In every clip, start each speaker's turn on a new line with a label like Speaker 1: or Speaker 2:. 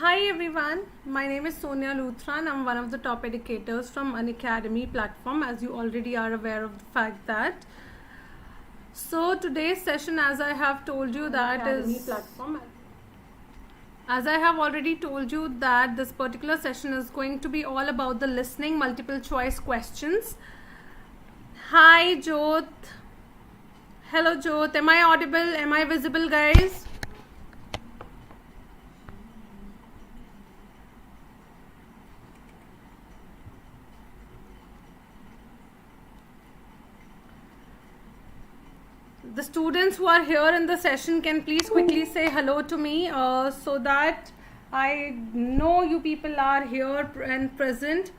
Speaker 1: Hi everyone, my name is Sonia Luthra and I'm one of the top educators from Unacademy platform, as you already are aware of the fact that. So today's session, as I have told you, as I have already told you that this particular session is going to be all about the listening multiple choice questions. Hi Jyoth. Hello Jyoth, am I audible? Am I visible, guys? The students who are here in the session can please quickly say hello to me so that I know you people are here and present,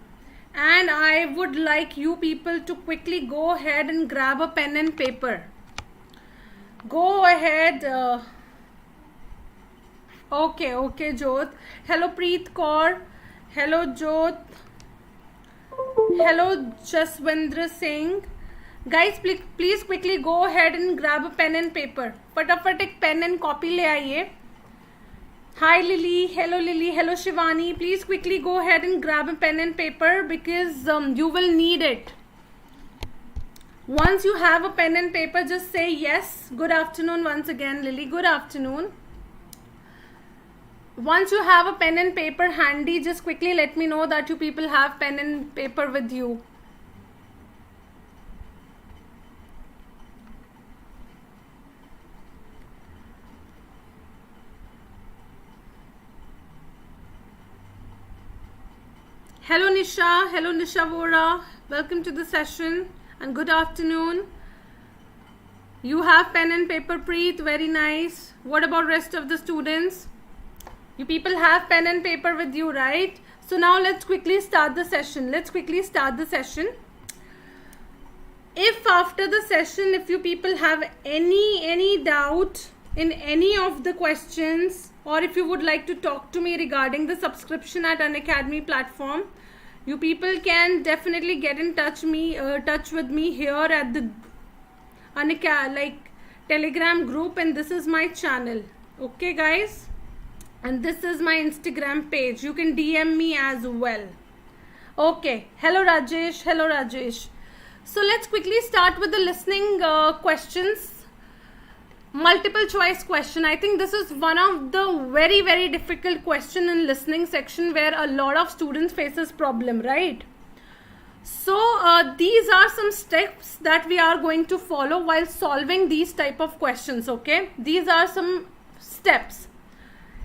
Speaker 1: and I would like you people to quickly go ahead and grab a pen and paper. Go ahead. Okay, Jyoth. Hello Preet Kaur. Hello Jyoth. Hello Jaswindra Singh. Guys, please quickly go ahead and grab a pen and paper. फटाफट एक pen and copy ले आइए. Hi Lily, hello Shivani. Please quickly go ahead and grab a pen and paper because you will need it. Once you have a pen and paper, just say yes. Good afternoon once again, Lily. Good afternoon. Once you have a pen and paper handy, just quickly let me know that you people have pen and paper with you. Hello Nisha Vora, welcome to the session and good afternoon. You have pen and paper, Preet, very nice. What about rest of the students? You people have pen and paper with you, right? So now let's quickly start the session. If after the session, if you people have any doubt in any of the questions, or if you would like to talk to me regarding the subscription at Unacademy platform, you people can definitely get in touch with me here at the Telegram group, and this is my channel. Okay guys, and this is my Instagram page. You can DM me as well. Okay, hello Rajesh. So let's quickly start with the listening questions. Multiple choice question. I think this is one of the very difficult question in listening section where a lot of students faces problem, right? So these are some steps that we are going to follow while solving these type of questions. Okay, these are some steps.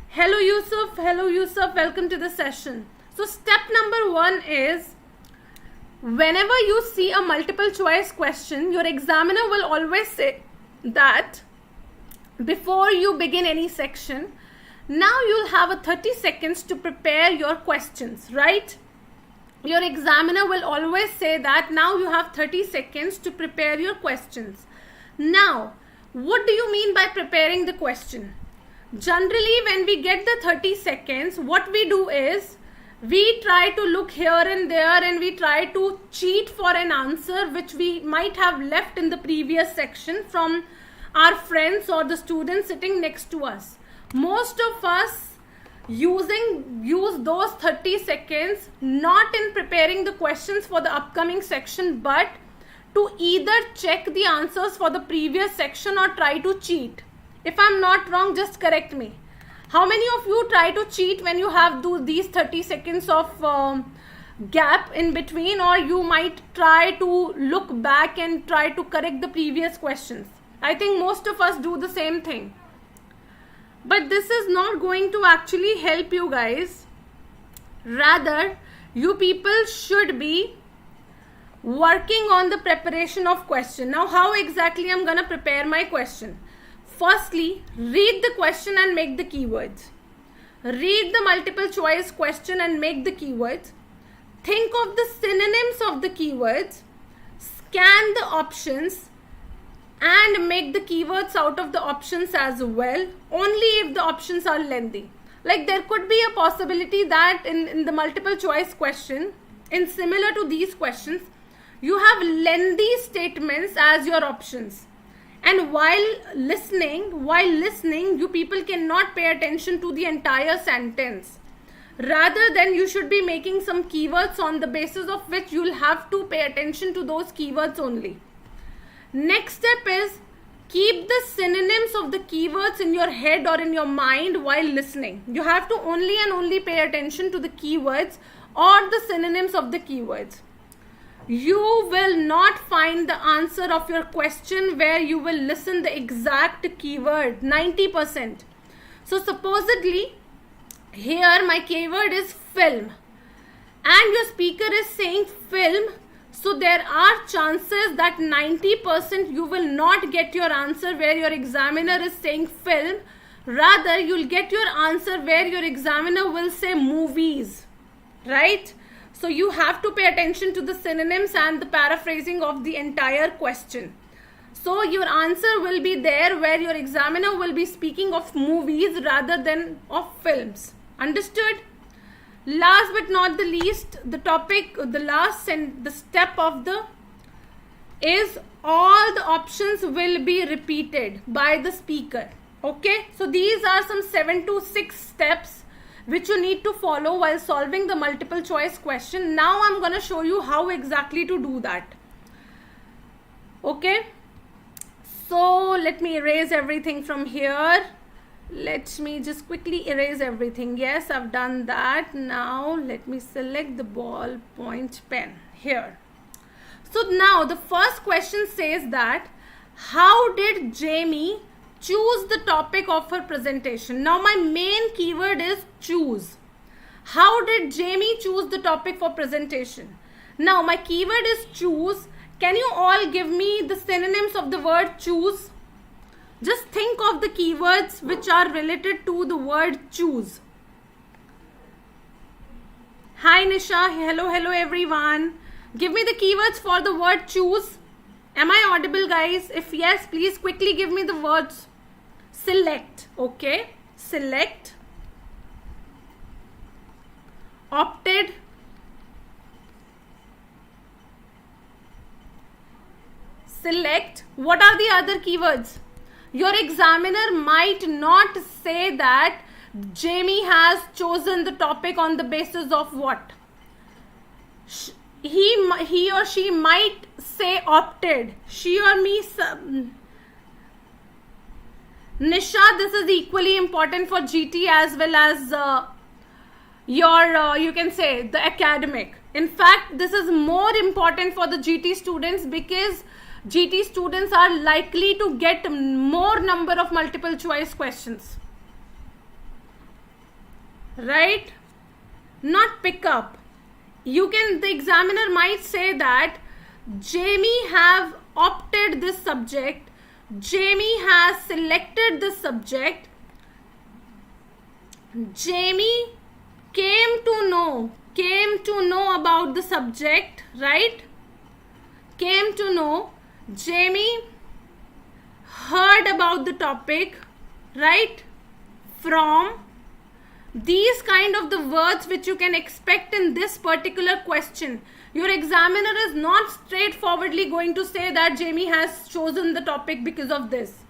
Speaker 1: Hello Yusuf, welcome to the session. So step number 1 is, whenever you see a multiple choice question, your examiner will always say that before you begin any section, now you'll have a 30 seconds to prepare your questions, right? Your examiner will always say that now you have 30 seconds to prepare your questions. Now, what do you mean by preparing the question? Generally, when we get the 30 seconds, what we do is, we try to look here and there and we try to cheat for an answer which we might have left in the previous section from our friends or the students sitting next to us. Most of us use those 30 seconds not in preparing the questions for the upcoming section, but to either check the answers for the previous section or try to cheat. If I'm not wrong, just correct me. How many of you try to cheat when you have these 30 seconds of gap in between, or you might try to look back and try to correct the previous questions? I think most of us do the same thing. But this is not going to actually help you guys. Rather, you people should be working on the preparation of question. Now, how exactly I'm gonna prepare my question? Firstly, read the question and make the keywords. Read the multiple choice question and make the keywords. Think of the synonyms of the keywords. Scan the options and make the keywords out of the options as well, only if the options are lengthy. Like, there could be a possibility that in the multiple choice question, in similar to these questions, you have lengthy statements as your options. And while listening, you people cannot pay attention to the entire sentence. Rather than you should be making some keywords on the basis of which you'll have to pay attention to those keywords only. Next step is keep the synonyms of the keywords in your head or in your mind while listening. You have to only and only pay attention to the keywords or the synonyms of the keywords. You will not find the answer of your question where you will listen the exact keyword 90%. So supposedly here my keyword is film and your speaker is saying film, so there are chances that 90% you will not get your answer where your examiner is saying film. Rather, you'll get your answer where your examiner will say movies, right? So you have to pay attention to the synonyms and the paraphrasing of the entire question. So your answer will be there where your examiner will be speaking of movies rather than of films. Understood? Last but not the least, the step of the is all the options will be repeated by the speaker. Okay, so these are some 7 to 6 steps which you need to follow while solving the multiple choice question. Now I'm going to show you how exactly to do that. Okay, so let me erase everything from here. Let me just quickly erase everything. Yes, I've done that. Now let me select the ballpoint pen here. So now the first question says that how did Jamie choose the topic of her presentation? Now my main keyword is choose. How did Jamie choose the topic for presentation? Now my keyword is choose. Can you all give me the synonyms of the word choose? Just think of the keywords which are related to the word choose. Hi Nisha, hello everyone. Give me the keywords for the word choose. Am I audible, guys? If yes, please quickly give me the words. Select, okay, select, opted, select. What are the other keywords? Your examiner might not say that Jamie has chosen the topic on the basis of what? He or she might say opted. She or me. Nisha, this is equally important for GT as well as you can say the academic. In fact, this is more important for the GT students because GT students are likely to get more number of multiple choice questions, right? Not pick up. The examiner might say that Jamie have opted this subject, Jamie has selected this subject, Jamie came to know about the subject, right? Came to know. Jamie heard about the topic, right? From these kind of the words which you can expect in this particular question. Your examiner is not straightforwardly going to say that Jamie has chosen the topic because of this.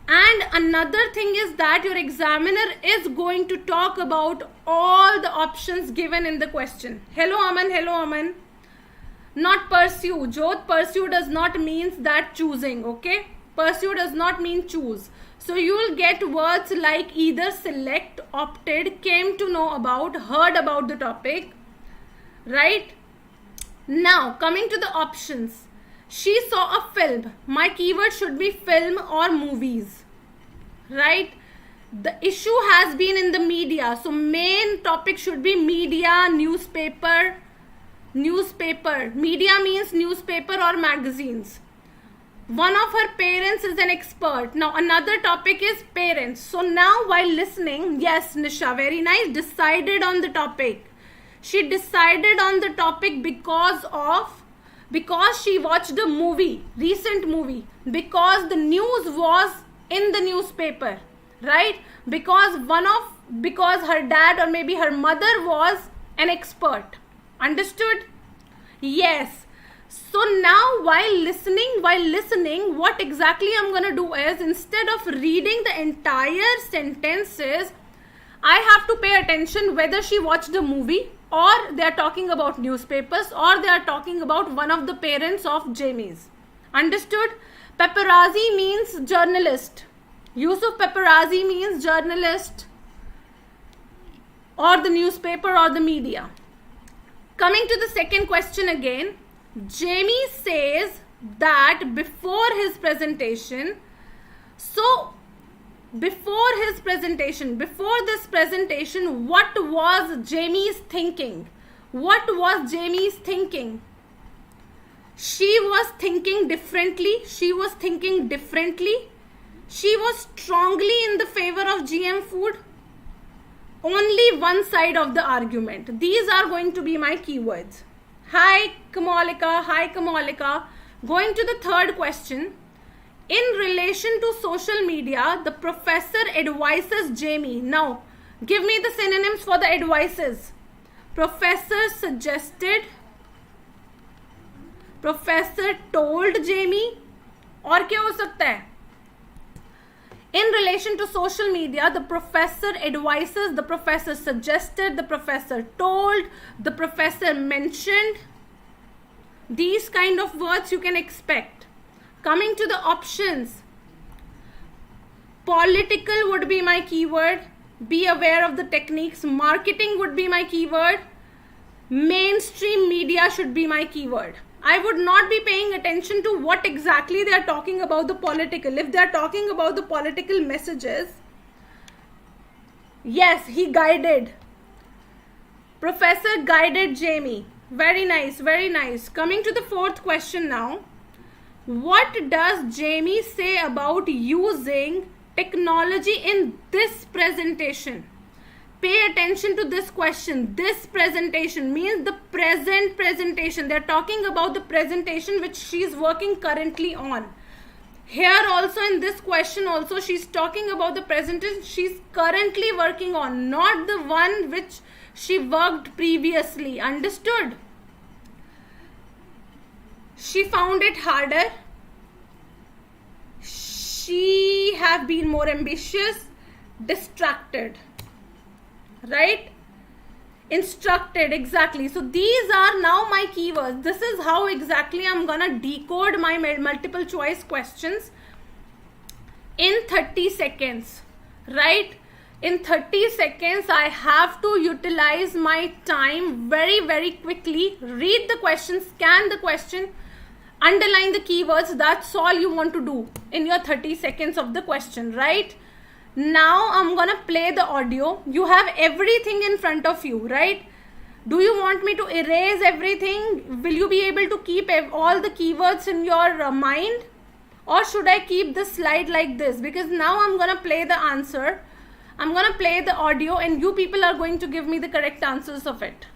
Speaker 1: And another thing is that your examiner is going to talk about all the options given in the question. Hello Aman. Not pursue. Jyot, pursue does not mean that choosing, okay? Pursue does not mean choose. So you will get words like either select, opted, came to know about, heard about the topic, right? Now, coming to the options. She saw a film. My keyword should be film or movies, right? The issue has been in the media. So main topic should be media, newspaper. Media means newspaper or magazines. One of her parents is an expert. Now another topic is parents. So now while listening, yes Nisha, very nice, decided on the topic. She decided on the topic because she watched a movie, recent movie, because the news was in the newspaper, right? Because her dad or maybe her mother was an expert. Understood? Yes. So now while listening, what exactly I'm going to do is, instead of reading the entire sentences, I have to pay attention whether she watched a movie or they are talking about newspapers or they are talking about one of the parents of Jamie's. Understood? Paparazzi means journalist. Use of paparazzi means journalist or the newspaper or the media. Coming to the second question again, Jamie says that before this presentation, what was Jamie's thinking? What was Jamie's thinking? She was thinking differently. She was strongly in the favor of GM food. Only one side of the argument. These are going to be my keywords. Hi Kamalika. Going to the third question. In relation to social media, the professor advises Jamie. Now, give me the synonyms for the advices. Professor suggested. Professor told Jamie. और क्या हो सकता है? In relation to social media, the professor advises, the professor suggested, the professor told, the professor mentioned. These kind of words you can expect. Coming to the options, political would be my keyword. Be aware of the techniques. Marketing would be my keyword. Mainstream media should be my keyword. I would not be paying attention to what exactly they are talking about the political. If they are talking about the political messages, yes, he guided. Professor guided Jamie. Very nice, very nice. Coming to the fourth question now. What does Jamie say about using technology in this presentation? Pay attention to this question. This presentation means the present presentation. They're talking about the presentation which she's working currently on. Here also in this question also she's talking about the presentation she's currently working on, not the one which she worked previously. Understood? She found it harder. She have been more ambitious, distracted. Right? Instructed, exactly. So these are now my keywords. This is how exactly I'm gonna decode my multiple choice questions in 30 seconds. Right? In 30 seconds, I have to utilize my time very, very quickly. Read the question, scan the question, underline the keywords. That's all you want to do in your 30 seconds of the question, right? Now I'm gonna play the audio. You have everything in front of you, right? Do you want me to erase everything? Will you be able to keep all the keywords in your mind? Or should I keep the slide like this? Because now I'm gonna play the answer. I'm gonna play the audio and you people are going to give me the correct answers of it.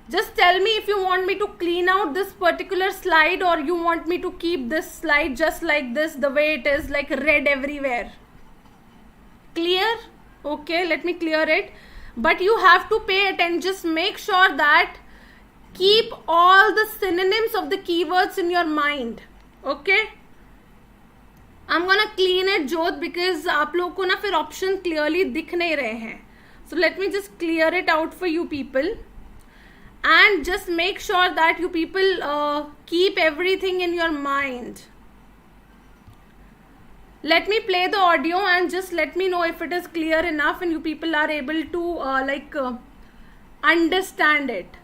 Speaker 1: Just tell me if you want me to clean out this particular slide or you want me to keep this slide just like this, the way it is, like red everywhere. Clear? Okay, let me clear it. But you have to pay attention. Just make sure that keep all the synonyms of the keywords in your mind. Okay? I'm gonna clean it, Jodh, because आप लोगों को ना फिर option clearly दिख नहीं रहे हैं. So let me just clear it out for you people. And just make sure that you people keep everything in your mind. Let me play the audio and just let me know if it is clear enough and you people are able to understand it.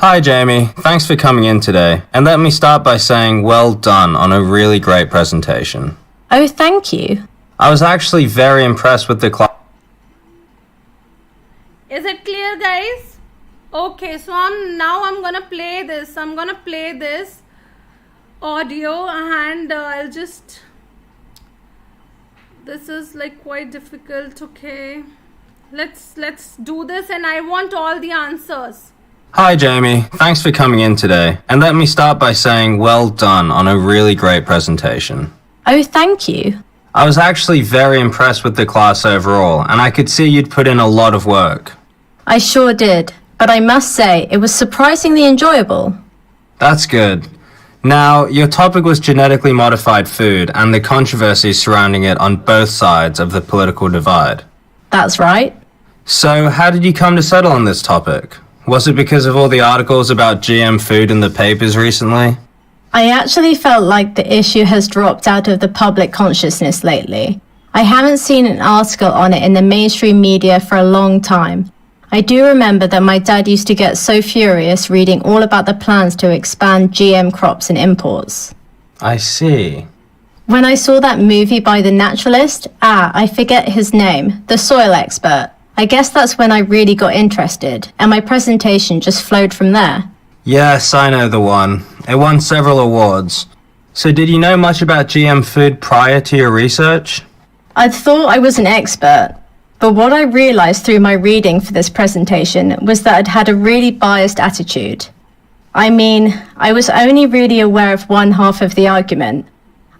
Speaker 2: Hi Jamie, thanks for coming in today. And let me start by saying well done on a really great presentation.
Speaker 3: Oh, thank you.
Speaker 2: I was actually very impressed with the class.
Speaker 1: Is it clear, guys? Okay, so I'm gonna play this. I'm gonna play this audio and I'll just... This is like quite difficult. Okay, let's do this and I want all the answers.
Speaker 2: Hi, Jamie. Thanks for coming in today. And let me start by saying well done on a really great presentation.
Speaker 3: Oh, thank you.
Speaker 2: I was actually very impressed with the class overall, and I could see you'd put in a lot of work.
Speaker 3: I sure did, but I must say it was surprisingly enjoyable.
Speaker 2: That's good. Now, your topic was genetically modified food and the controversies surrounding it on both sides of the political divide.
Speaker 3: That's right.
Speaker 2: So, how did you come to settle on this topic? Was it because of all the articles about GM food in the papers recently?
Speaker 3: I actually felt like the issue has dropped out of the public consciousness lately. I haven't seen an article on it in the mainstream media for a long time. I do remember that my dad used to get so furious reading all about the plans to expand GM crops and imports.
Speaker 2: I see.
Speaker 3: When I saw that movie by the naturalist, I forget his name, the soil expert, I guess that's when I really got interested, and my presentation just flowed from there.
Speaker 2: Yes, I know the one. It won several awards. So did you know much about GM food prior to your research?
Speaker 3: I'd thought I was an expert, but what I realized through my reading for this presentation was that I'd had a really biased attitude. I mean, I was only really aware of one half of the argument.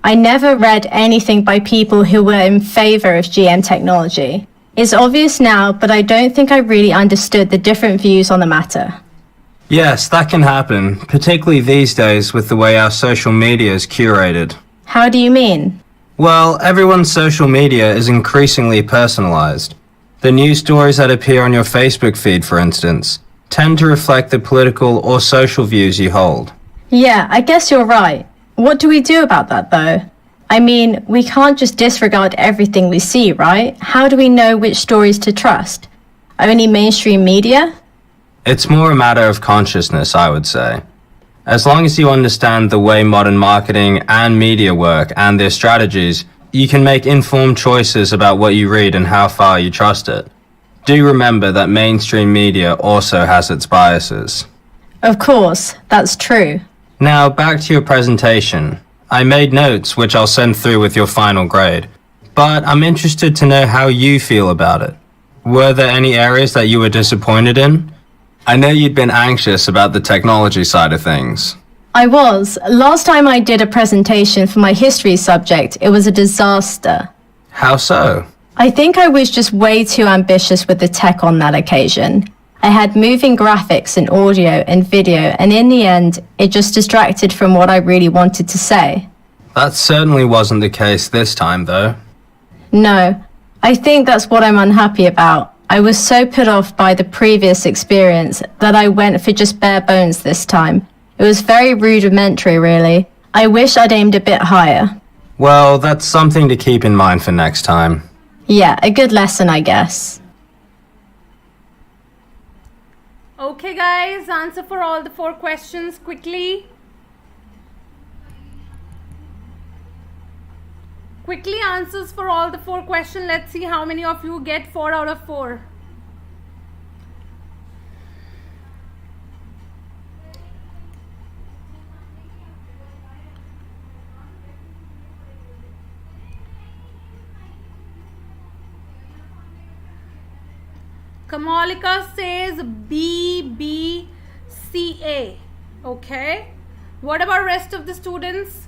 Speaker 3: I never read anything by people who were in favor of GM technology. It's obvious now, but I don't think I really understood the different views on the matter.
Speaker 2: Yes, that can happen, particularly these days with the way our social media is curated.
Speaker 3: How do you mean?
Speaker 2: Well, everyone's social media is increasingly personalized. The news stories that appear on your Facebook feed, for instance, tend to reflect the political or social views you hold.
Speaker 3: Yeah, I guess you're right. What do we do about that, though? I mean, we can't just disregard everything we see, right? How do we know which stories to trust? Only mainstream media?
Speaker 2: It's more a matter of consciousness, I would say. As long as you understand the way modern marketing and media work and their strategies, you can make informed choices about what you read and how far you trust it. Do remember that mainstream media also has its biases.
Speaker 3: Of course, that's true.
Speaker 2: Now, back to your presentation. I made notes which I'll send through with your final grade, but I'm interested to know how you feel about it. Were there any areas that you were disappointed in? I know you'd been anxious about the technology side of things.
Speaker 3: I was. Last time I did a presentation for my history subject, it was a disaster.
Speaker 2: How so?
Speaker 3: I think I was just way too ambitious with the tech on that occasion. I had moving graphics and audio and video, and in the end, it just distracted from what I really wanted to say.
Speaker 2: That certainly wasn't the case this time, though.
Speaker 3: No, I think that's what I'm unhappy about. I was so put off by the previous experience that I went for just bare bones this time. It was very rudimentary, really. I wish I'd aimed a bit higher.
Speaker 2: Well, that's something to keep in mind for next time.
Speaker 3: Yeah, a good lesson, I guess.
Speaker 1: Okay, guys, answer for all the 4 questions quickly. Quickly answers for all the 4 questions. Let's see how many of you get 4 out of 4. Kamalika says B, B, C, A. Okay. What about rest of the students?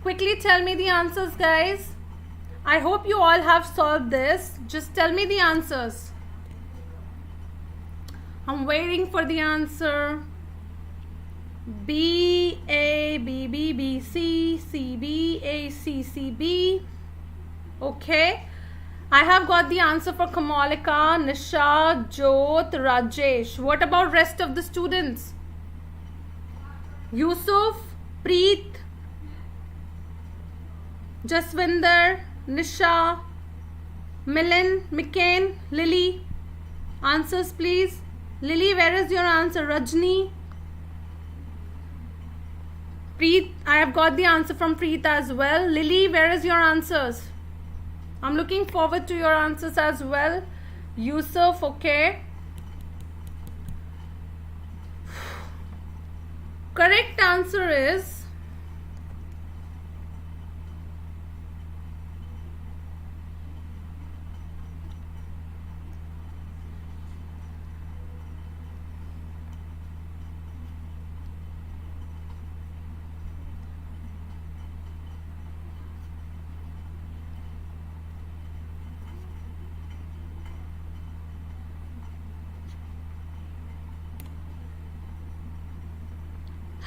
Speaker 1: Quickly tell me the answers, guys. I hope you all have solved this. Just tell me the answers. I'm waiting for the answer. B, A, B, B, B, C, C, B, A, C, C, B. Okay. I have got the answer for Kamalika, Nisha, Jyot, Rajesh. What about rest of the students? Yusuf, Preet, Jaswinder, Nisha, Milan, McCain, Lily. Answers, please. Lily, where is your answer? Rajni. Preet, I have got the answer from Preet as well. Lily, where is your answers? I'm looking forward to your answers as well. Yusuf, okay. Correct answer is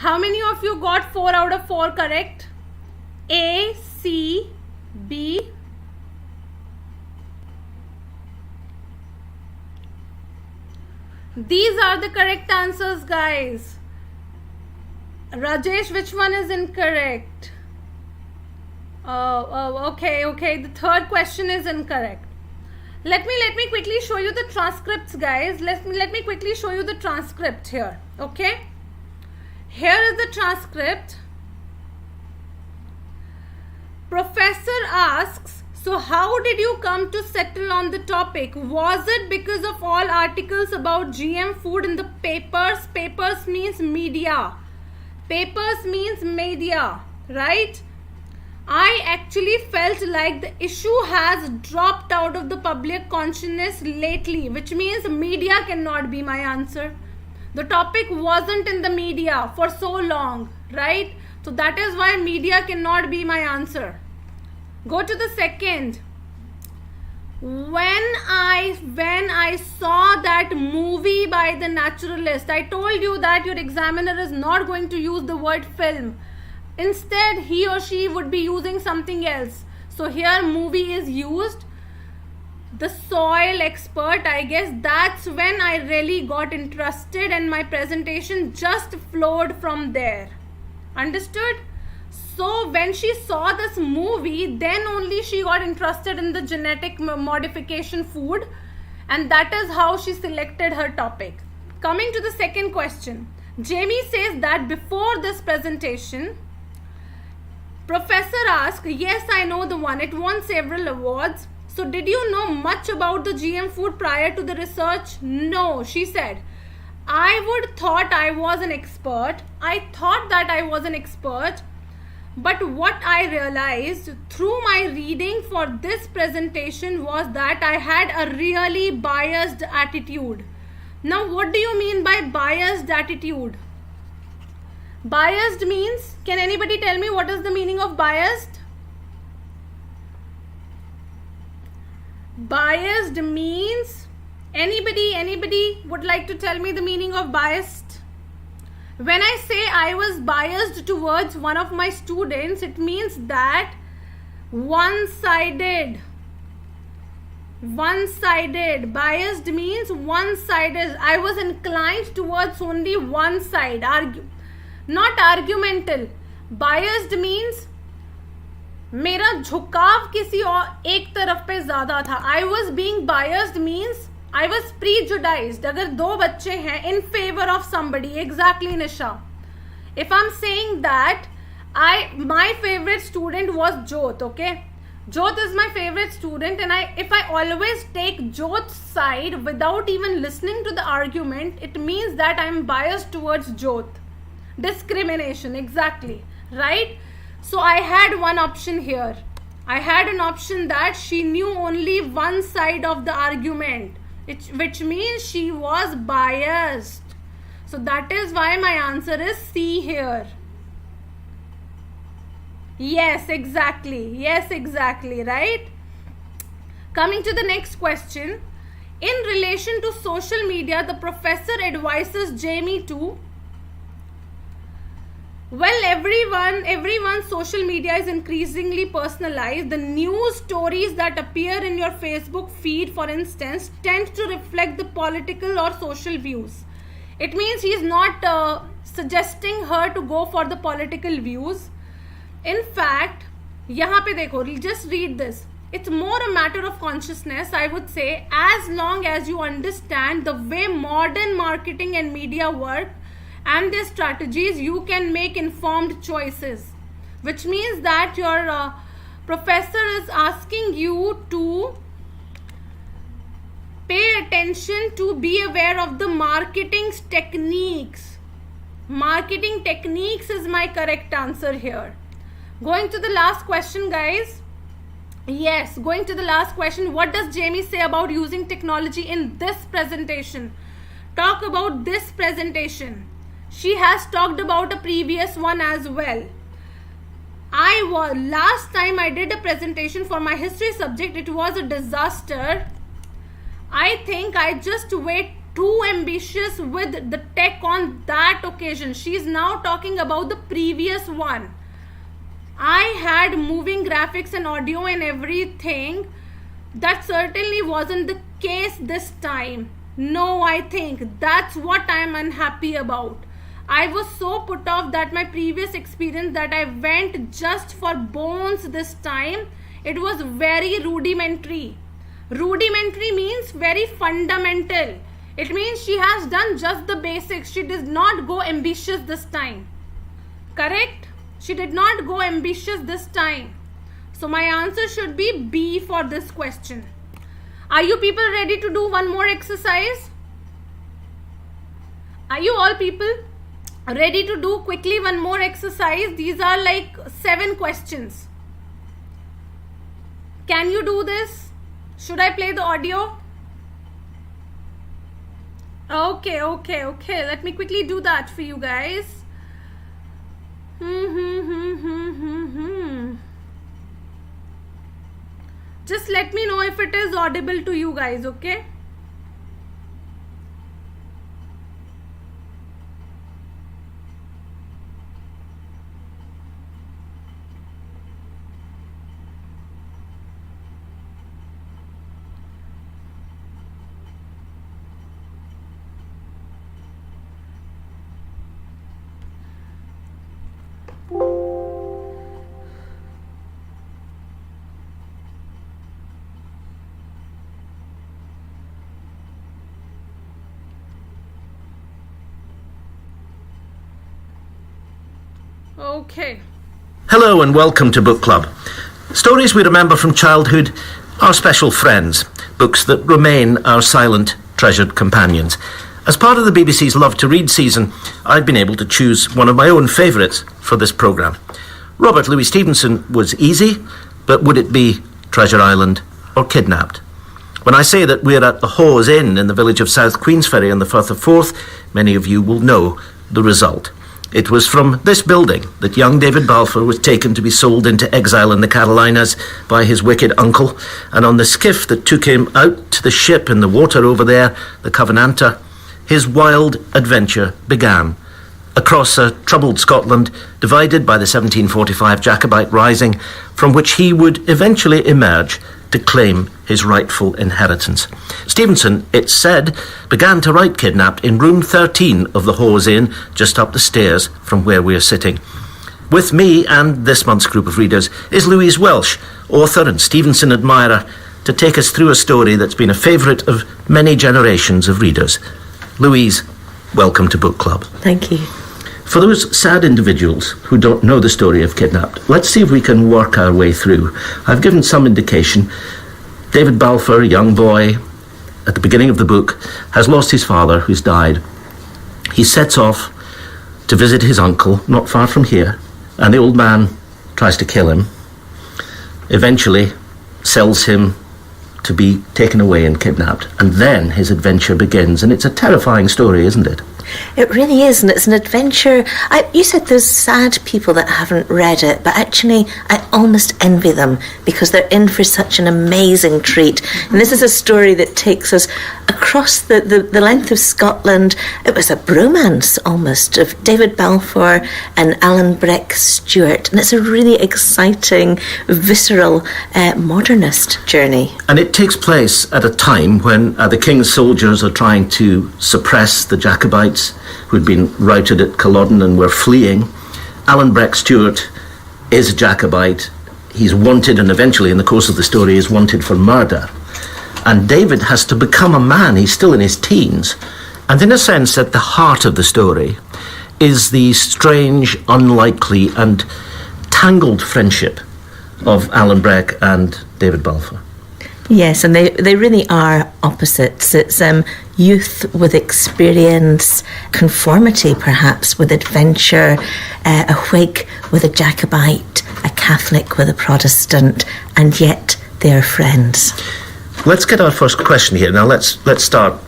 Speaker 1: How many of you got 4 out of 4 correct? A, C, B. These are the correct answers, guys. Rajesh, which one is incorrect? Okay. The third question is incorrect. Let me quickly show you the transcripts, guys. Let me quickly show you the transcript here. Okay. Here is the transcript. Professor asks, so how did you come to settle on the topic? Was it because of all articles about GM food in the papers? Papers means media. Papers means media, right? I actually felt like the issue has dropped out of the public consciousness lately, which means media cannot be my answer. The topic wasn't in the media for so long, right? So that is why media cannot be my answer. Go to the second. When I saw that movie by the naturalist, I told you that your examiner is not going to use the word film. Instead, he or she would be using something else. So here movie is used. The soil expert, I guess that's when I really got interested and my presentation just flowed from there. Understood? So when she saw this movie, then only she got interested in the genetic modification food, and that is how she selected her topic. Coming to the second question, Jamie says that before this presentation, Professor asked, yes, I know the one. It won several awards. So did you know much about the GM food prior to the research? No, she said. I would thought I was an expert. I thought that I was an expert. But what I realized through my reading for this presentation was that I had a really biased attitude. Now, what do you mean by biased attitude? Biased means, can anybody tell me what is the meaning of biased? Biased means, anybody would like to tell me the meaning of biased? When I say I was biased towards one of my students, it means that one-sided. Biased means one-sided. I was inclined towards only one side. Not argumental. Biased means मेरा झुकाव किसी और एक तरफ पे ज्यादा था. I was being biased means I was prejudiced. अगर दो बच्चे हैं in favor of somebody, exactly Nisha. If I'm saying that my favorite student was Jyot, okay? Jyot is my favorite student, and if I always take Jyot's side without even listening to the argument, it means that I'm biased towards Jyot. Discrimination, exactly, right? So I had one option here. I had an option that she knew only one side of the argument, which means she was biased. So that is why my answer is C here. Yes, exactly, right? Coming to the next question. In relation to social media, the professor advises Jamie to, well, everyone's social media is increasingly personalized. The news stories that appear in your Facebook feed, for instance, tend to reflect the political or social views. It means he is not suggesting her to go for the political views. In fact, यहाँ पे देखो, just read this. It's more a matter of consciousness, I would say, as long as you understand the way modern marketing and media work and their strategies, you can make informed choices. Which means that your professor is asking you to pay attention, to be aware of the marketing techniques. Marketing techniques is my correct answer here. Going to the last question, guys. Yes, going to the last question. What does Jamie say about using technology in this presentation? Talk about this presentation. She has talked about a previous one as well. Last time I did a presentation for my history subject, it was a disaster. I think I just too ambitious with the tech on that occasion. She is now talking about the previous one. I had moving graphics and audio and everything. That certainly wasn't the case this time. No, I think that's what I'm unhappy about. I was so put off that my previous experience that I went just for bones this time. It was very rudimentary. Rudimentary means very fundamental. It means she has done just the basics. She did not go ambitious this time. Correct? She did not go ambitious this time. So my answer should be B for this question. Are you people ready to do one more exercise? Are you all people ready to do quickly one more exercise? These are like 7 questions. Can you do this? Should I play the audio? Okay. Let me quickly do that for you guys. Just let me know if it is audible to you guys, okay? Okay.
Speaker 4: Hello and welcome to Book Club. Stories we remember from childhood, our special friends, books that remain our silent, treasured companions. As part of the BBC's Love to Read season, I've been able to choose one of my own favourites for this programme. Robert Louis Stevenson was easy, but would it be Treasure Island or Kidnapped? When I say that we're at the Hawes Inn in the village of South Queensferry in the Firth of Forth, many of you will know the result. It was from this building that young David Balfour was taken to be sold into exile in the Carolinas by his wicked uncle, and on the skiff that took him out to the ship in the water over there, the Covenanter, his wild adventure began. Across a troubled Scotland, divided by the 1745 Jacobite Rising, from which he would eventually emerge to claim his rightful inheritance. Stevenson, it's said, began to write Kidnapped in room 13 of the Hawes Inn, just up the stairs from where we're sitting. With me and this month's group of readers is Louise Welsh, author and Stevenson admirer, to take us through a story that's been a favourite of many generations of readers. Louise, welcome to Book Club.
Speaker 5: Thank you.
Speaker 4: For those sad individuals who don't know the story of Kidnapped, let's see if we can work our way through. I've given some indication. David Balfour, a young boy, at the beginning of the book, has lost his father, who's died. He sets off to visit his uncle, not far from here, and the old man tries to kill him, eventually sells him to be taken away and kidnapped, and then his adventure begins, and it's a terrifying story, isn't it?
Speaker 5: It really is, and it's an adventure. You said there's sad people that haven't read it, but actually I almost envy them because they're in for such an amazing treat. And this is a story that takes us across the length of Scotland. It was a bromance almost of David Balfour and Alan Breck Stewart, and it's a really exciting, visceral, modernist journey.
Speaker 4: And it takes place at a time when the King's soldiers are trying to suppress the Jacobites who'd been routed at Culloden and were fleeing. Alan Breck Stewart is a Jacobite. He's wanted, and eventually in the course of the story is wanted for murder. And David has to become a man. He's still in his teens. And in a sense, at the heart of the story is the strange, unlikely and tangled friendship of Alan Breck and David Balfour.
Speaker 5: Yes, and they really are opposites. It's youth with experience, conformity perhaps with adventure, a Whig with a Jacobite, a Catholic with a Protestant, and yet they're friends.
Speaker 4: Let's get our first question here. Now let's start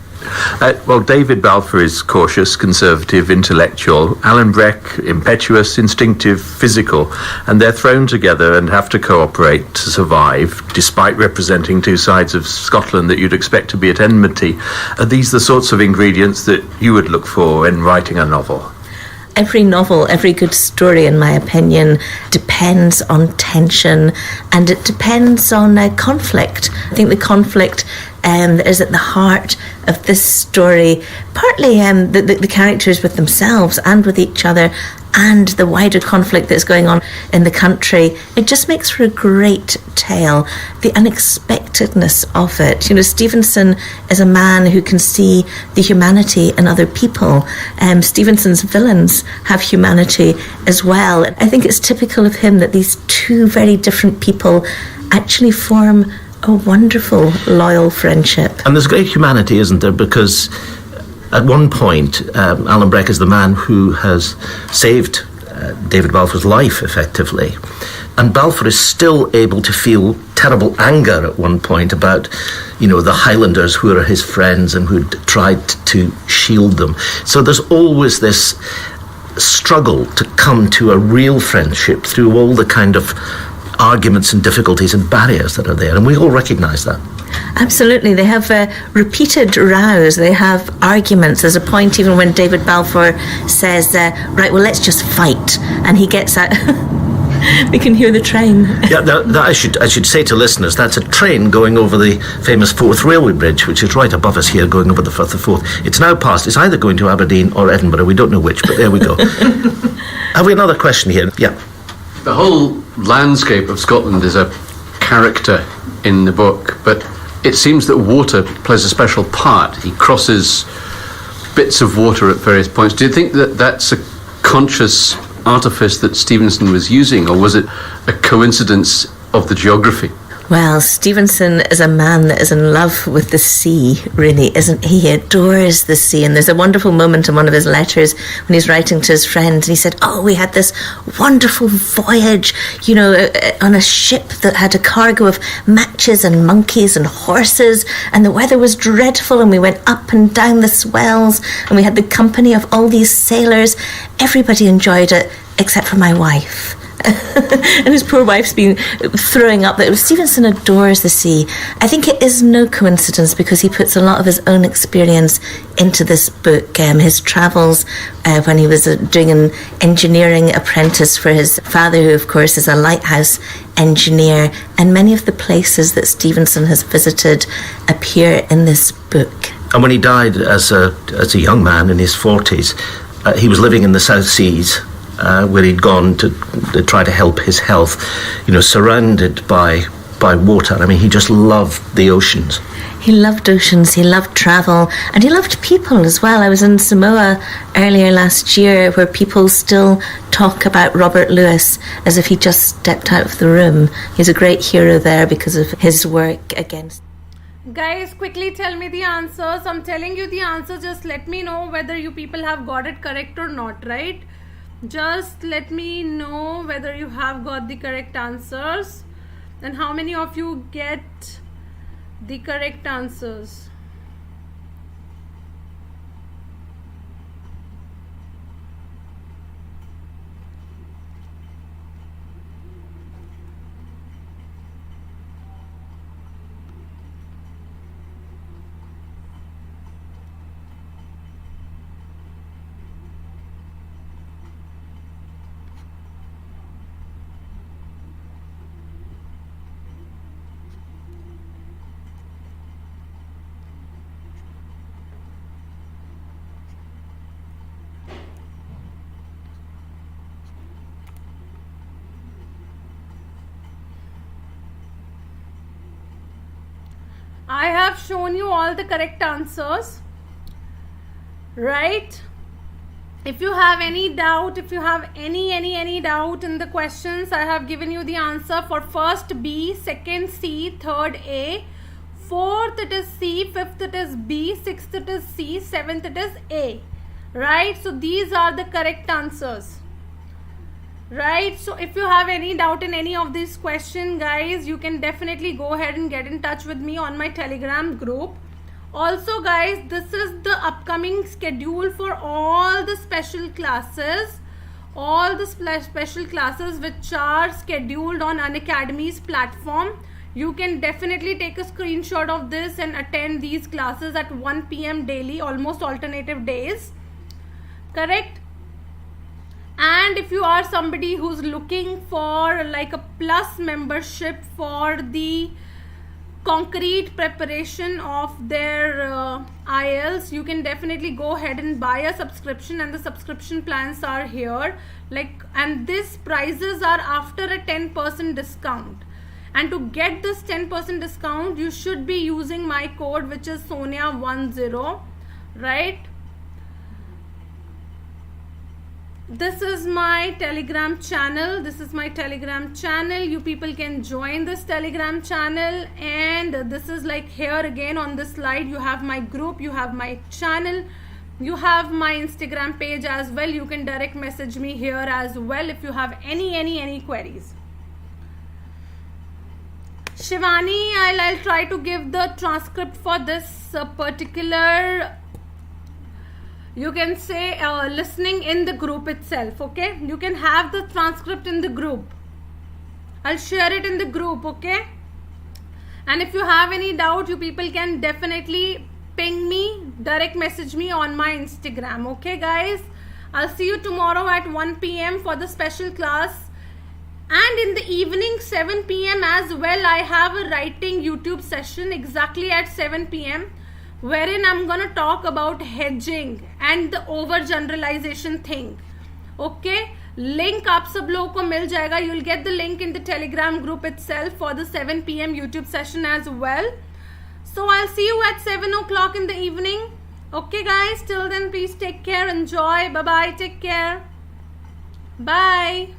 Speaker 6: Well, David Balfour is cautious, conservative, intellectual. Alan Breck, impetuous, instinctive, physical. And they're thrown together and have to cooperate to survive, despite representing two sides of Scotland that you'd expect to be at enmity. Are these the sorts of ingredients that you would look for in writing a novel?
Speaker 5: Every novel, every good story, in my opinion, depends on tension, and it depends on conflict. I think the conflict is at the heart of this story, partly the characters with themselves and with each other, and the wider conflict that's going on in the country. It just makes for a great tale. The unexpectedness of it. You know, Stevenson is a man who can see the humanity in other people. Stevenson's villains have humanity as well. I think it's typical of him that these two very different people actually form a wonderful, loyal friendship.
Speaker 4: And there's great humanity, isn't there? Because at one point, Alan Breck is the man who has saved David Balfour's life, effectively. And Balfour is still able to feel terrible anger at one point about, you know, the Highlanders who are his friends and who'd tried to shield them. So there's always this struggle to come to a real friendship through all the kind of arguments and difficulties and barriers that are there. And we all recognise that.
Speaker 5: Absolutely. They have repeated rows. They have arguments. There's a point even when David Balfour says, right, well, let's just fight. And he gets out. We can hear the train.
Speaker 4: Yeah, that I should say to listeners, that's a train going over the famous Forth Railway Bridge, which is right above us here, going over the Firth of Forth. It's now past. It's either going to Aberdeen or Edinburgh. We don't know which, but there we go. Have we another question here? Yeah.
Speaker 7: The whole landscape of Scotland is a character in the book, but it seems that water plays a special part. He crosses bits of water at various points. Do you think that that's a conscious artifice that Stevenson was using, or was it a coincidence of the geography?
Speaker 5: Well, Stevenson is a man that is in love with the sea, really, isn't he? He adores the sea. And there's a wonderful moment in one of his letters when he's writing to his friends, and he said, oh, we had this wonderful voyage, you know, on a ship that had a cargo of matches and monkeys and horses, and the weather was dreadful, and we went up and down the swells, and we had the company of all these sailors. Everybody enjoyed it, except for my wife. And his poor wife's been throwing up. That Stevenson adores the sea. I think it is no coincidence because he puts a lot of his own experience into this book. His travels when he was doing an engineering apprentice for his father, who of course is a lighthouse engineer, and many of the places that Stevenson has visited appear in this book.
Speaker 4: And when he died as a young man in his 40s, he was living in the South Seas, where he'd gone to try to help his health, you know, surrounded by water. I mean, he just loved the oceans.
Speaker 5: He loved oceans, he loved travel, and he loved people as well. I was in Samoa earlier last year, where people still talk about Robert Louis as if he just stepped out of the room. He's a great hero there because of his work against...
Speaker 1: Guys, quickly tell me the answers. I'm telling you the answers. Just let me know whether you people have got it correct or not, right? Just let me know whether you have got the correct answers and how many of you get the correct answers. I have shown you all the correct answers, right? If you have any doubt, if you have any doubt in the questions, I have given you the answer for first B, second C, third A, fourth it is C, fifth it is B, sixth it is C, seventh it is A, right? So these are the correct answers. Right, so if you have any doubt in any of these questions, guys, you can definitely go ahead and get in touch with me on my Telegram group. Also guys, this is the upcoming schedule for all the special classes, which are scheduled on Unacademy's platform. You can definitely take a screenshot of this and attend these classes at 1 p.m. daily, almost alternative days, correct? And if you are somebody who's looking for like a plus membership for the concrete preparation of their IELTS, you can definitely go ahead and buy a subscription, and the subscription plans are here, like, and these prices are after a 10% discount. And to get this 10% discount, you should be using my code, which is Sonia10, right? This is my Telegram channel. You people can join this Telegram channel, and this is like here again on this slide. You have my group, you have my channel, you have my Instagram page as well. You can direct message me here as well if you have any queries. Shivani, I'll try to give the transcript for this particular, you can say listening in the group itself, okay? You can have the transcript in the group. I'll share it in the group, okay? And if you have any doubt, you people can definitely ping me, direct message me on my Instagram, okay guys? I'll see you tomorrow at 1 p.m. for the special class. And in the evening 7 p.m. as well, I have a writing YouTube session exactly at 7 p.m. wherein I'm gonna talk about hedging and the overgeneralization thing. Okay, link आप सब लोगों को मिल जाएगा. You'll get the link in the Telegram group itself for the 7 p.m. YouTube session as well. So I'll see you at 7 o'clock in the evening. Okay guys, till then please take care, enjoy, bye bye, take care, bye.